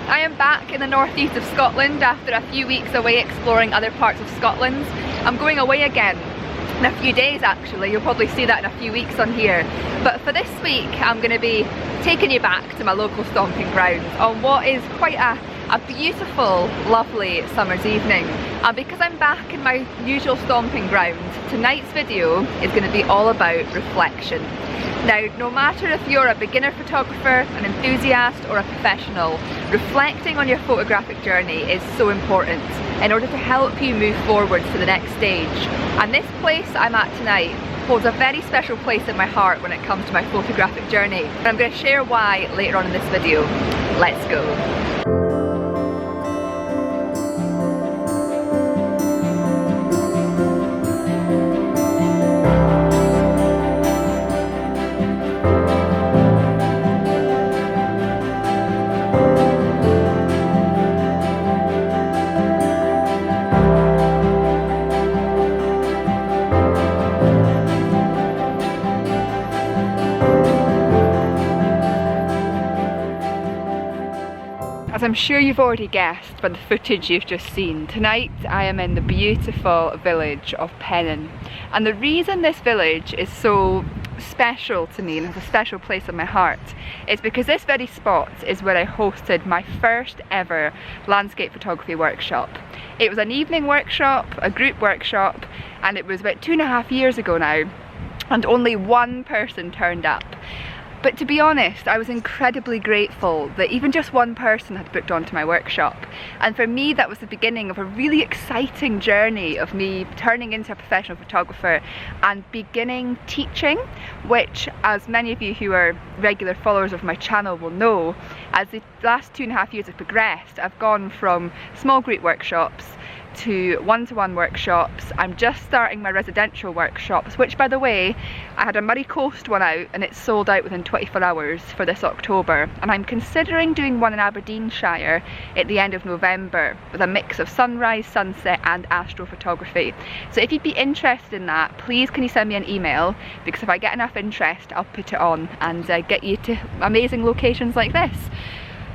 I am back in the northeast of Scotland after a few weeks away exploring other parts of Scotland. I'm going away again in a few days actually, you'll probably see that in a few weeks on here. But for this week I'm going to be taking you back to my local stomping ground on what is quite a beautiful, lovely summer's evening. And because I'm back in my usual stomping ground, tonight's video is going to be all about reflection. Now, no matter if you're a beginner photographer, an enthusiast or a professional, reflecting on your photographic journey is so important in order to help you move forward to the next stage. And this place I'm at tonight holds a very special place in my heart when it comes to my photographic journey. And I'm going to share why later on in this video. Let's go. As I'm sure you've already guessed by the footage you've just seen, tonight I am in the beautiful village of Pennon. And the reason this village is so special to me and has a special place in my heart is because this very spot is where I hosted my first ever landscape photography workshop. It was an evening workshop, a group workshop, and it was about 2.5 years ago now, and only one person turned up. But to be honest, I was incredibly grateful that even just one person had booked onto my workshop. And for me, that was the beginning of a really exciting journey of me turning into a professional photographer and beginning teaching, which, as many of you who are regular followers of my channel will know, as the last 2.5 years have progressed, I've gone from small group workshops to one-to-one workshops. I'm just starting my residential workshops, which, by the way, I had a Murray Coast one out and it's sold out within 24 hours for this October, and I'm considering doing one in Aberdeenshire at the end of November with a mix of sunrise, sunset and astrophotography. So if you'd be interested in that, please can you send me an email, because if I get enough interest I'll put it on and get you to amazing locations like this.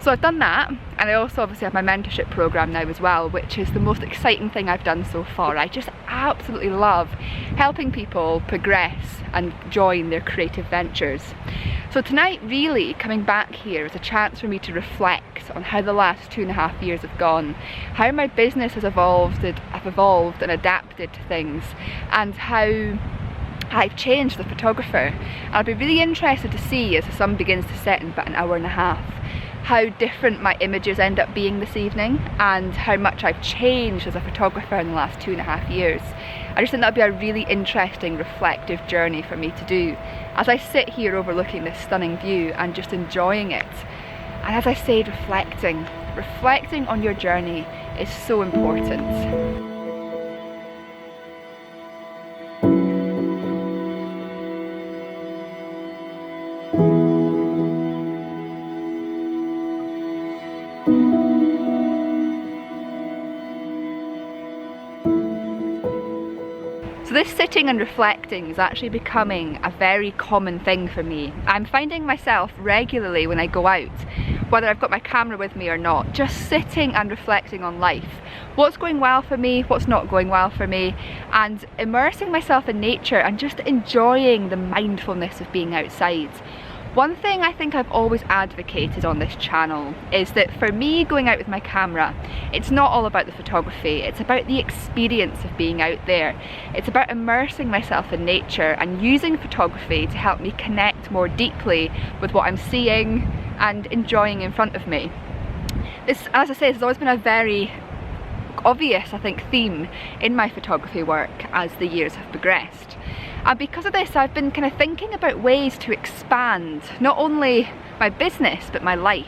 So I've done that, and I also obviously have my mentorship program now as well, which is the most exciting thing I've done so far. I just absolutely love helping people progress and join their creative ventures. So tonight, really coming back here is a chance for me to reflect on how the last 2.5 years have gone, how my business has evolved and adapted to things, and how I've changed as a photographer. And I'll be really interested to see, as the sun begins to set in about an hour and a half, how different my images end up being this evening and how much I've changed as a photographer in the last 2.5 years. I just think that'd be a really interesting reflective journey for me to do as I sit here overlooking this stunning view and just enjoying it. And as I said, reflecting on your journey is so important. This sitting and reflecting is actually becoming a very common thing for me. I'm finding myself regularly when I go out, whether I've got my camera with me or not, just sitting and reflecting on life. What's going well for me, what's not going well for me, and immersing myself in nature and just enjoying the mindfulness of being outside. One thing I think I've always advocated on this channel is that for me, going out with my camera, it's not all about the photography, it's about the experience of being out there. It's about immersing myself in nature and using photography to help me connect more deeply with what I'm seeing and enjoying in front of me. This, as I say, has always been a very obvious, I think, theme in my photography work as the years have progressed. And because of this, I've been kind of thinking about ways to expand not only my business but my life.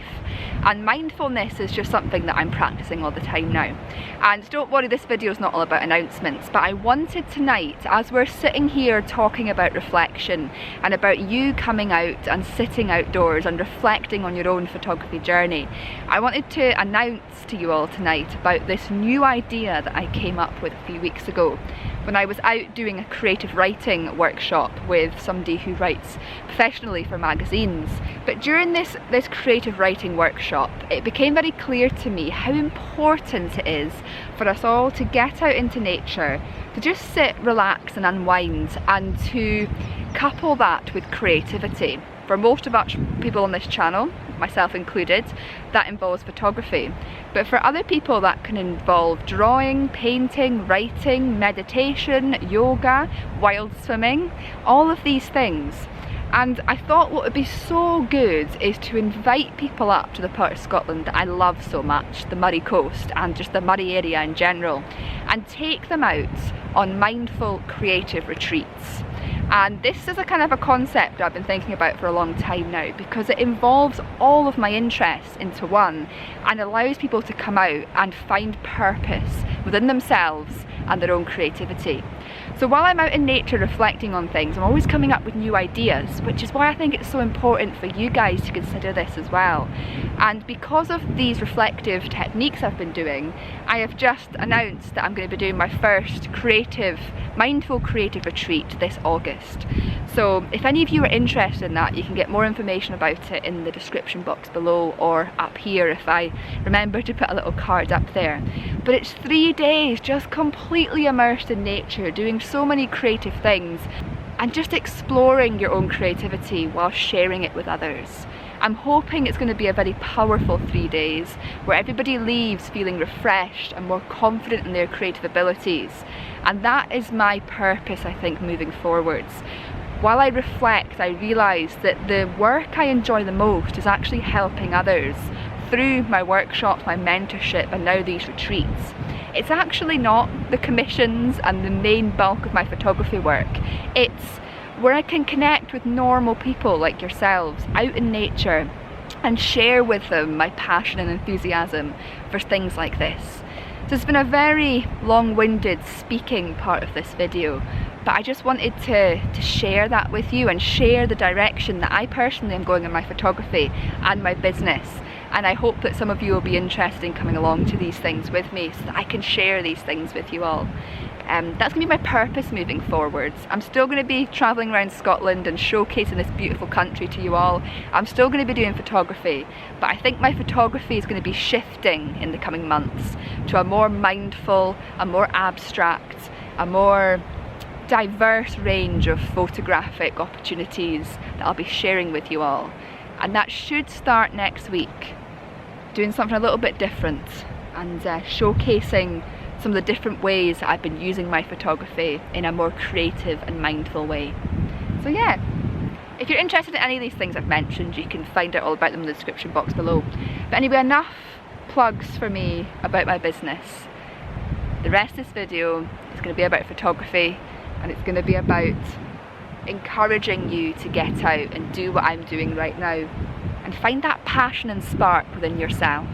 And mindfulness is just something that I'm practicing all the time now. And don't worry, this video is not all about announcements, but I wanted tonight, as we're sitting here talking about reflection and about you coming out and sitting outdoors and reflecting on your own photography journey, I wanted to announce to you all tonight about this new idea that I came up with a few weeks ago, when I was out doing a creative writing workshop with somebody who writes professionally for magazines. But during this creative writing workshop, it became very clear to me how important it is for us all to get out into nature, to just sit, relax and unwind, and to couple that with creativity. For most of us people on this channel, myself included, that involves photography. But for other people that can involve drawing, painting, writing, meditation, yoga, wild swimming, all of these things. And I thought what would be so good is to invite people up to the part of Scotland that I love so much, the Moray coast and just the Moray area in general, and take them out on mindful creative retreats. And this is a kind of a concept I've been thinking about for a long time now, because it involves all of my interests into one and allows people to come out and find purpose within themselves and their own creativity. So while I'm out in nature reflecting on things, I'm always coming up with new ideas, which is why I think it's so important for you guys to consider this as well. And because of these reflective techniques I've been doing, I have just announced that I'm going to be doing my first mindful creative retreat this August. So if any of you are interested in that, you can get more information about it in the description box below or up here if I remember to put a little card up there. But it's 3 days just completely immersed in nature, doing so many creative things and just exploring your own creativity while sharing it with others. I'm hoping it's going to be a very powerful 3 days where everybody leaves feeling refreshed and more confident in their creative abilities. And that is my purpose, I think, moving forwards. While I reflect, I realise that the work I enjoy the most is actually helping others through my workshops, my mentorship, and now these retreats. It's actually not the commissions and the main bulk of my photography work. It's where I can connect with normal people like yourselves out in nature and share with them my passion and enthusiasm for things like this. So it's been a very long-winded speaking part of this video, but I just wanted to share that with you and share the direction that I personally am going in my photography and my business. And I hope that some of you will be interested in coming along to these things with me so that I can share these things with you all. That's going to be my purpose moving forwards. I'm still going to be travelling around Scotland and showcasing this beautiful country to you all. I'm still going to be doing photography, but I think my photography is going to be shifting in the coming months to a more mindful, a more abstract, a more diverse range of photographic opportunities that I'll be sharing with you all. And that should start next week, doing something a little bit different and showcasing some of the different ways that I've been using my photography in a more creative and mindful way. So yeah, if you're interested in any of these things I've mentioned, you can find out all about them in the description box below. But anyway, enough plugs for me about my business. The rest of this video is going to be about photography, and it's going to be about encouraging you to get out and do what I'm doing right now and find that passion and spark within yourself.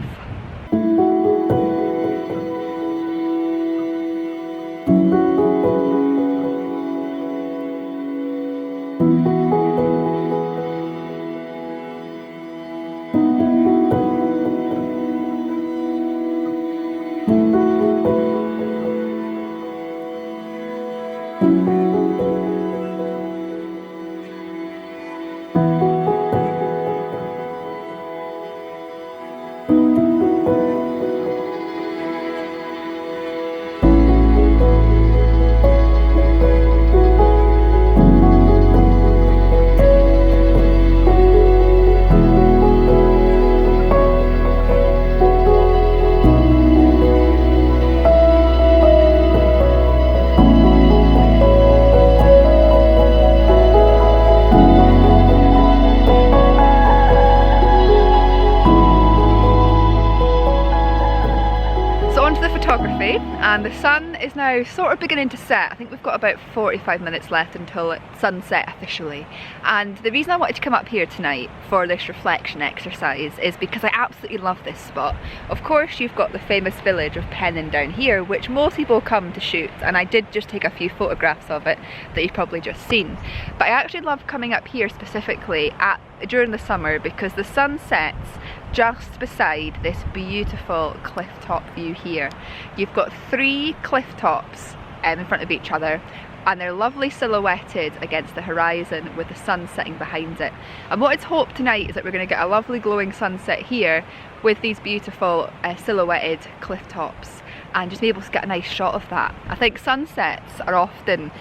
And the sun is now sort of beginning to set. I think we've got about 45 minutes left until it's sunset officially. And the reason I wanted to come up here tonight for this reflection exercise is because I absolutely love this spot. Of course, you've got the famous village of Pennon down here, which most people come to shoot, and I did just take a few photographs of it that you've probably just seen. But I actually love coming up here specifically during the summer because the sun sets just beside this beautiful cliff top view here. You've got 3 cliff tops in front of each other, and they're lovely silhouetted against the horizon with the sun setting behind it. And what it's hoped tonight is that we're going to get a lovely glowing sunset here with these beautiful silhouetted cliff tops, and just be able to get a nice shot of that. I think sunsets are often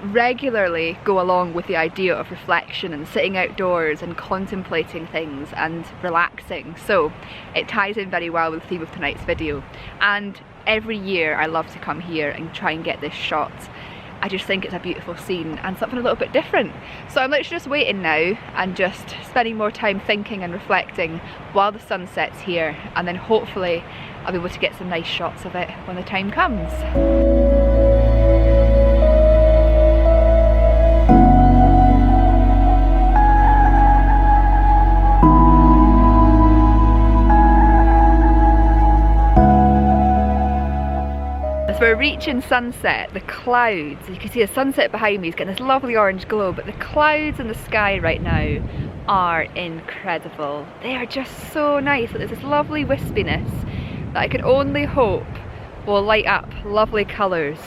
regularly go along with the idea of reflection and sitting outdoors and contemplating things and relaxing, so it ties in very well with the theme of tonight's video. And every year I love to come here and try and get this shot. I just think it's a beautiful scene and something a little bit different. So I'm literally just waiting now and just spending more time thinking and reflecting while the sun sets here, and then hopefully I'll be able to get some nice shots of it when the time comes. As we're reaching sunset, the clouds, you can see the sunset behind me is getting this lovely orange glow, but the clouds in the sky right now are incredible. They are just so nice. There's this lovely wispiness that I can only hope will light up lovely colours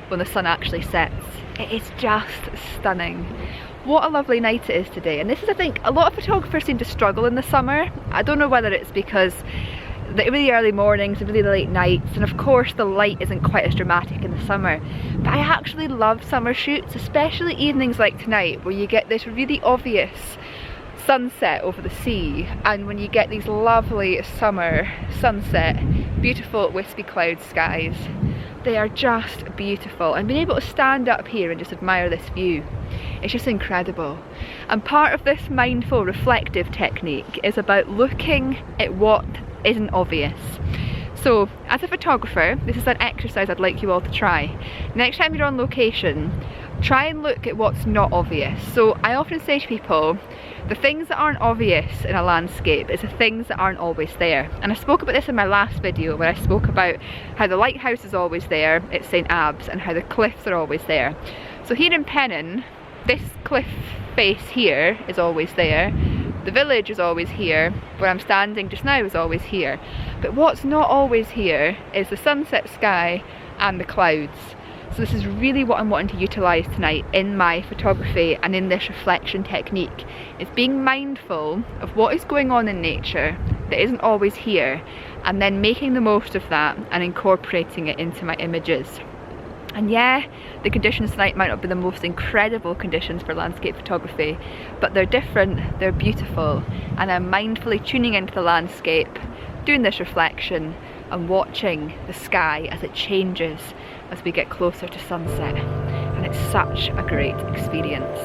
when the sun actually sets. It is just stunning. What a lovely night it is today. And this is, I think, a lot of photographers seem to struggle in the summer. I don't know whether it's because the really early mornings, the really late nights, and of course the light isn't quite as dramatic in the summer. But I actually love summer shoots, especially evenings like tonight where you get this really obvious sunset over the sea, and when you get these lovely summer sunset, beautiful wispy cloud skies. They are just beautiful, and being able to stand up here and just admire this view, it's just incredible. And part of this mindful reflective technique is about looking at what isn't obvious. So as a photographer, this is an exercise I'd like you all to try. Next time you're on location, try and look at what's not obvious. So I often say to people, the things that aren't obvious in a landscape is the things that aren't always there. And I spoke about this in my last video where I spoke about how the lighthouse is always there at St Abbs and how the cliffs are always there. So here in Pennon, this cliff face here is always there. The village is always here, where I'm standing just now is always here. But what's not always here is the sunset sky and the clouds. So this is really what I'm wanting to utilise tonight in my photography and in this reflection technique. It's being mindful of what is going on in nature that isn't always here, and then making the most of that and incorporating it into my images. And yeah, the conditions tonight might not be the most incredible conditions for landscape photography, but they're different, they're beautiful, and I'm mindfully tuning into the landscape, doing this reflection and watching the sky as it changes as we get closer to sunset. And it's such a great experience.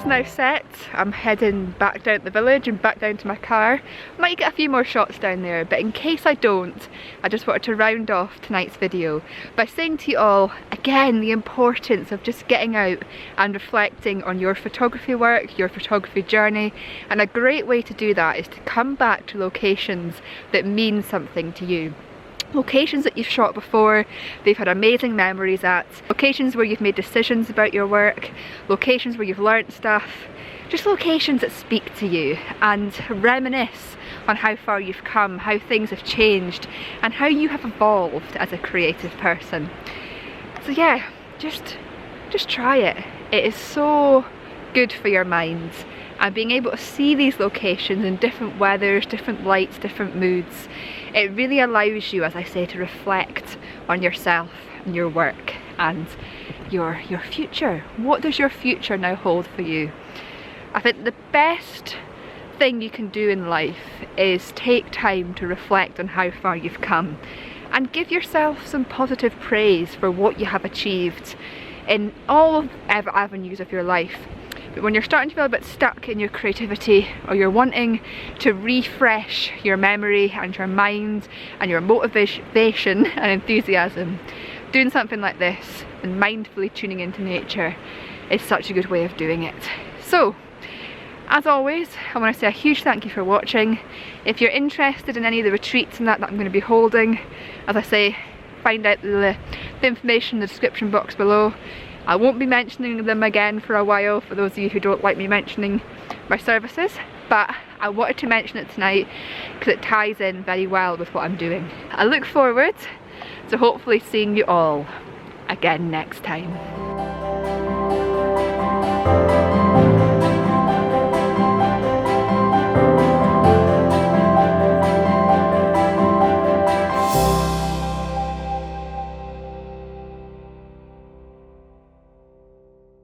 Now set, I'm heading back down to the village and back down to my car. Might get a few more shots down there, but in case I don't, I just wanted to round off tonight's video by saying to you all again the importance of just getting out and reflecting on your photography work, your photography journey, and a great way to do that is to come back to locations that mean something to you. Locations that you've shot before, they've had amazing memories at, locations where you've made decisions about your work, locations where you've learnt stuff. just locations that speak to you, and reminisce on how far you've come, how things have changed, and how you have evolved as a creative person. So yeah, just try it. It is so good for your mind, and being able to see these locations in different weathers, different lights, different moods, it really allows you, as I say, to reflect on yourself and your work and your future. What does your future now hold for you? I think the best thing you can do in life is take time to reflect on how far you've come, and give yourself some positive praise for what you have achieved in all avenues of your life. But when you're starting to feel a bit stuck in your creativity, or you're wanting to refresh your memory and your mind and your motivation and enthusiasm, doing something like this and mindfully tuning into nature is such a good way of doing it. So, as always, I want to say a huge thank you for watching. If you're interested in any of the retreats and that I'm going to be holding, as I say, find out the information in the description box below. I won't be mentioning them again for a while, for those of you who don't like me mentioning my services, but I wanted to mention it tonight because it ties in very well with what I'm doing. I look forward to hopefully seeing you all again next time.